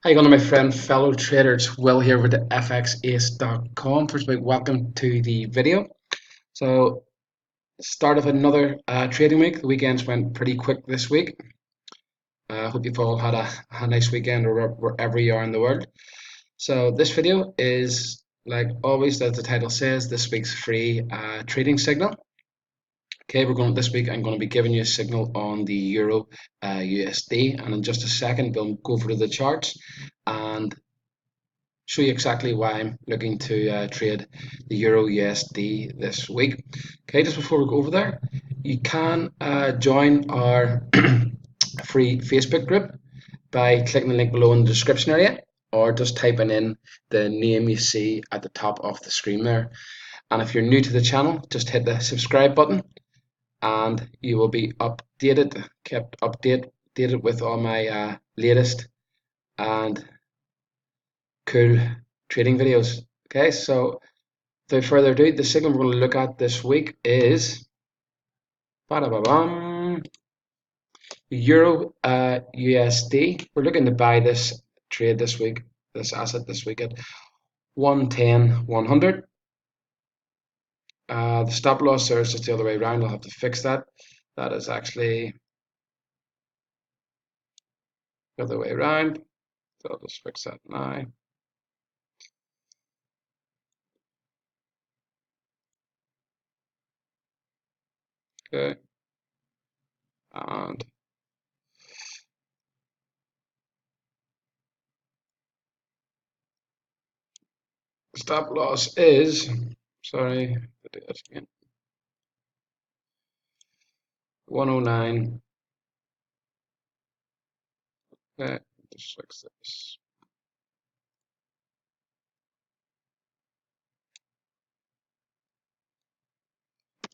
How you going, my friend, fellow traders? Will here with the XAUUSD.com. First of all, welcome to the video. So, start of another trading week. The weekends went pretty quick this week. I hope you've all had a nice weekend or wherever you are in the world. So, this video is, like always, as the title says, this week's free trading signal. Okay, this week I'm going to be giving you a signal on the Euro USD, and in just a second we'll go over to the charts and show you exactly why I'm looking to trade the Euro USD this week. Okay, just before we go over there, you can join our free Facebook group by clicking the link below in the description area, or just typing in the name you see at the top of the screen there. And if you're new to the channel, just hit the subscribe button and you will be kept updated with all my latest and cool trading videos. Okay, so without further ado, the signal we're going to look at this week is Euro USD. We're looking to buy this trade this week, this asset this week at 110.100. The stop loss there is just the other way around. I'll have to fix that. That is actually the other way around. So I'll just fix that now. Okay. And stop loss is, sorry, I'll do that again. 109. Okay, just fix this.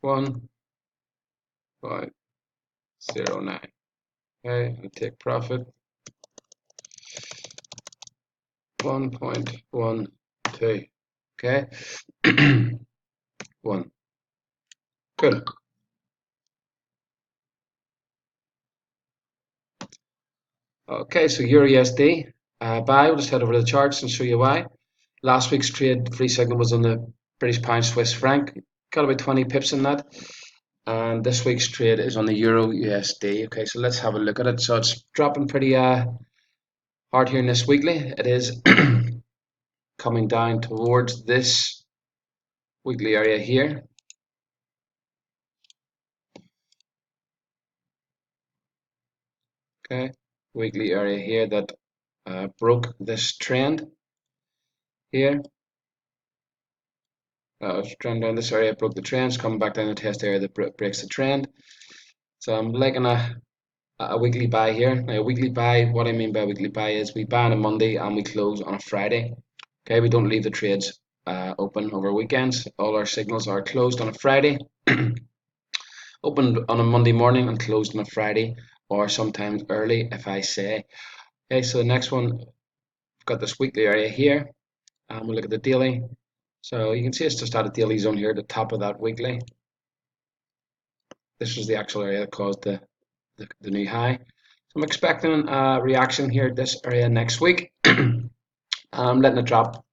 One 509. Okay, and take profit 1.12. Okay, one. Good. Okay, so Euro USD buy. We'll just head over to the charts and show you why. Last week's trade free signal was on the British pound Swiss franc. Got about 20 pips in that. And this week's trade is on the Euro USD. Okay, so let's have a look at it. So it's dropping pretty hard here in this weekly. It is coming down towards this weekly area here. Okay, weekly area here that broke this trend here. It's trend down this area, broke the trend. It's coming back down the test area that breaks the trend. So I'm liking a weekly buy here. Now, a weekly buy, what I mean by weekly buy is we buy on a Monday and we close on a Friday. Okay, we don't leave the trades open over weekends. All our signals are closed on a Friday, opened on a Monday morning and closed on a Friday, or sometimes early if I say. Okay, so the next one, we've got this weekly area here, and we'll look at the daily. So you can see it's just at a daily zone here at the top of that weekly. This was the actual area that caused the new high. So I'm expecting a reaction here at this area next week. I'm letting it drop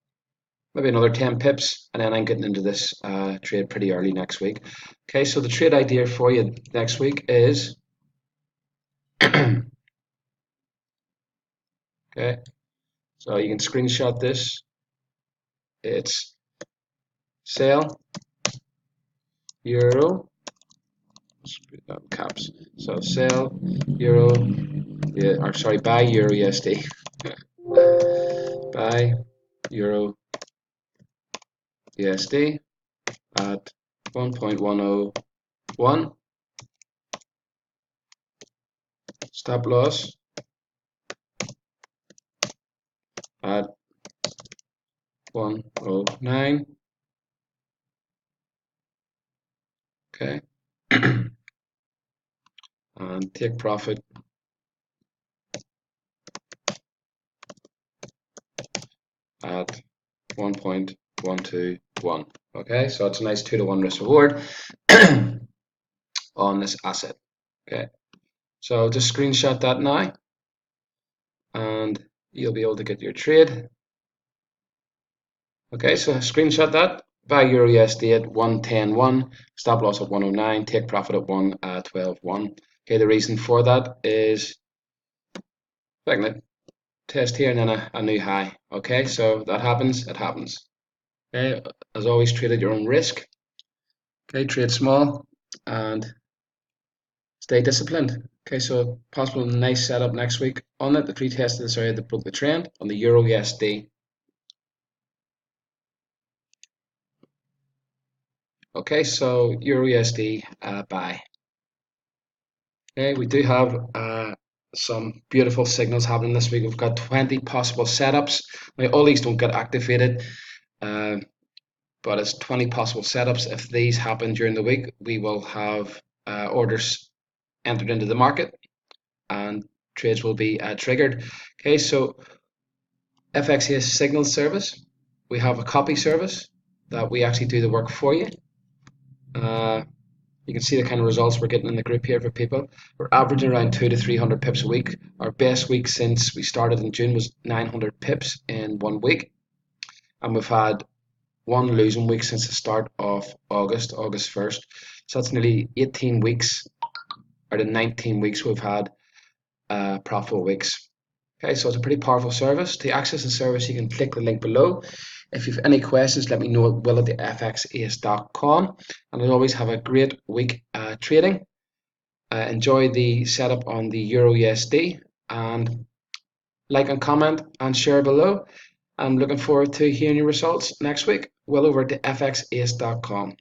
maybe another 10 pips, and then I'm getting into this trade pretty early next week. Okay, so the trade idea for you next week is okay, so you can screenshot this. It's sell euro, caps. So sell euro, or sorry, buy euro USD. Buy euro USD at 1.101. Stop loss at 109. Okay. And take profit at 1.121. Okay, so it's a nice 2-to-1 risk reward on this asset. Okay, so just screenshot that now, and you'll be able to get your trade. Okay, so screenshot that. Buy EURUSD at 110.1, stop loss at 109, take profit at 112.1. Okay, the reason for that is like test here and then a new high. Okay, so that happens, it happens. Okay, as always, trade at your own risk. Okay, trade small and stay disciplined. Okay, so possible nice setup next week on it. The pre-tested this area that broke the trend on the EURUSD. Okay, so EURUSD buy. Okay, we do have some beautiful signals happening this week. We've got 20 possible setups. Now, all these don't get activated, but it's 20 possible setups. If these happen during the week, we will have orders entered into the market and trades will be triggered. Okay, so FXA signal service. We have a copy service that we actually do the work for you. You can see the kind of results we're getting in the group here for people. We're averaging around 200 to 300 pips a week. Our best week since we started in June was 900 pips in 1 week. And we've had one losing week since the start of August 1st. So that's nearly 18 weeks out of 19 weeks we've had profitable weeks. Okay, so it's a pretty powerful service. To access the service, you can click the link below. If you have any questions, let me know at will@fxace.com. And as always, have a great week trading. Enjoy the setup on the EURUSD and like and comment and share below. I'm looking forward to hearing your results next week. Will over to fxace.com.